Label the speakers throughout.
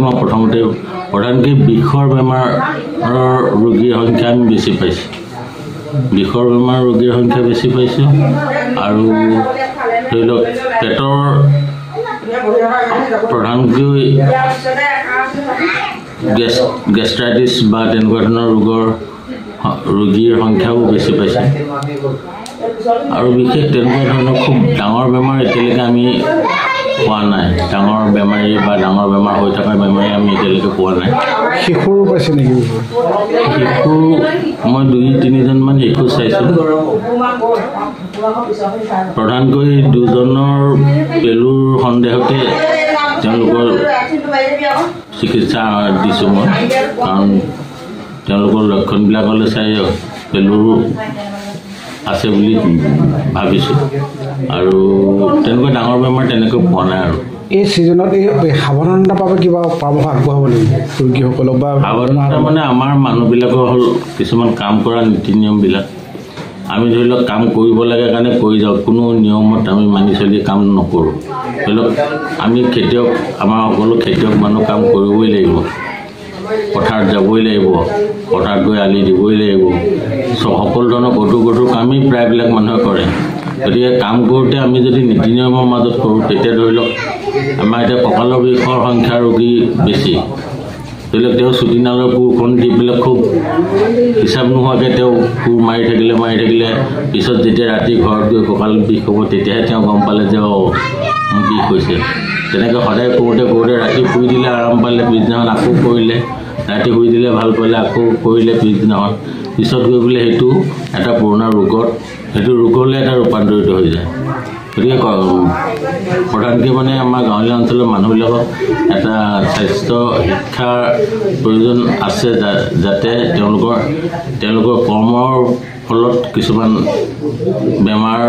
Speaker 1: মই প্ৰথমতে প্ৰধানকৈ বিষৰ বেমাৰৰ ৰোগীৰ সংখ্যা আমি বেছি পাইছোঁ বিষৰ বেমাৰ ৰোগীৰ সংখ্যা বেছি পাইছোঁ আৰু ধৰি লওক পেটৰ প্ৰধানকৈ গেষ্ট্ৰাইটিছ বা তেনেকুৱা ধৰণৰ ৰোগীৰ সংখ্যাও বেছি পাইছে আৰু বিশেষ তেনেকুৱা ধৰণৰ খুব ডাঙৰ বেমাৰ এতিয়ালৈকে আমি পোৱা নাই ডাঙৰ বেমাৰী বা ডাঙৰ বেমাৰ হৈ থকা বেমাৰী আমি এতিয়ালৈকে পোৱা নাই
Speaker 2: শিশুৰো পাইছে নেকি
Speaker 1: শিশু মই 2-3জনমান শিশু চাইছোঁ প্ৰধানকৈ 2জনৰ পেলুৰ সন্দেহতে তেওঁলোকৰ চিকিৎসা দিছোঁ মই কাৰণ তেওঁলোকৰ লক্ষণবিলাকলৈ চাই পেলুৰ আছে বুলি ভাবিছোঁ আৰু তেনেকুৱা ডাঙৰ বেমাৰ তেনেকৈ পোৱা নাই আৰু
Speaker 2: এই ছিজনত এই সাৱধানতাৰ বাবে কিবা পৰামৰ্শ আগবঢ়াব লাগিব ৰোগীসকলক বা
Speaker 1: সাৱধানতা মানে আমাৰ মানুহবিলাকৰ হ'ল কিছুমান কাম কৰা নীতি নিয়মবিলাক আমি ধৰি লওক কাম কৰিব লাগে কাৰণে কৰি যাওঁ কোনো নিয়মত আমি মানি চলি কাম নকৰোঁ ধৰি লওক আমি খেতিয়ক আমাৰ সকলো খেতিয়ক মানুহ কাম কৰিবই লাগিব পথাৰত যাবই লাগিব পথাৰত গৈ আলি দিবই লাগিব সকলো ধৰণৰ গধুৰ কামেই প্ৰায়বিলাক মানুহে কৰে গতিকে কাম কৰোঁতে আমি যদি নীতি নিয়মৰ মাজত কৰোঁ তেতিয়া ধৰি লওক আমাৰ এতিয়া কঁকালৰ বিষৰ সংখ্যা ৰোগী বেছি ধৰি লওক তেওঁ চুটিনালৰ কোৰখন দি পেলাই খুব হিচাপ নোহোৱাকৈ তেওঁ কোৰ মাৰি থাকিলে পিছত যেতিয়া ৰাতি ঘৰত গৈ কঁকাল বিষ হ'ব তেতিয়াহে তেওঁ গম পালে যে বিষ হৈছে তেনেকৈ সদায় কৰোঁতে ৰাতি শুই দিলে আৰাম পালে পিছদিনাখন আকৌ কৰিলে ৰাতি শুই দিলে ভাল পালে আকৌ কৰিলে পিছদিনাখন পিছত গৈ পেলাই সেইটো এটা পুৰণা ৰোগত সেইটো ৰোগলৈ এটা ৰূপান্তৰিত হৈ যায় গতিকে প্ৰধানকৈ মানে আমাৰ গাঁৱলীয়া অঞ্চলৰ মানুহবিলাকক এটা স্বাস্থ্য শিক্ষাৰ প্ৰয়োজন আছে যাতে তেওঁলোকৰ কৰ্মৰ ফলত কিছুমান বেমাৰ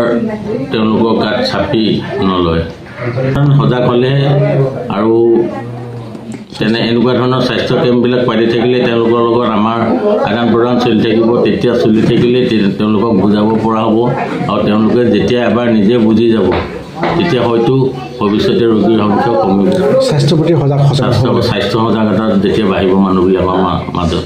Speaker 1: তেওঁলোকৰ গাত চাপি নলয় সজাগ হ'লে আৰু এনেকুৱা ধৰণৰ স্বাস্থ্য কেম্পবিলাক পাতি থাকিলে তেওঁলোকৰ লগত আমাৰ আদান প্ৰদান চলি থাকিব তেতিয়া চলি থাকিলে তেওঁলোকক বুজাব পৰা হ'ব আৰু তেওঁলোকে যেতিয়া এবাৰ নিজে বুজি যাব তেতিয়া হয়তো ভৱিষ্যতে ৰোগীৰ সংখ্যা কমিব
Speaker 2: স্বাস্থ্যৰ প্ৰতি স্বাস্থ্য
Speaker 1: সজাগতা যেতিয়া বাঢ়িব মানুহবিলাকৰ মাজত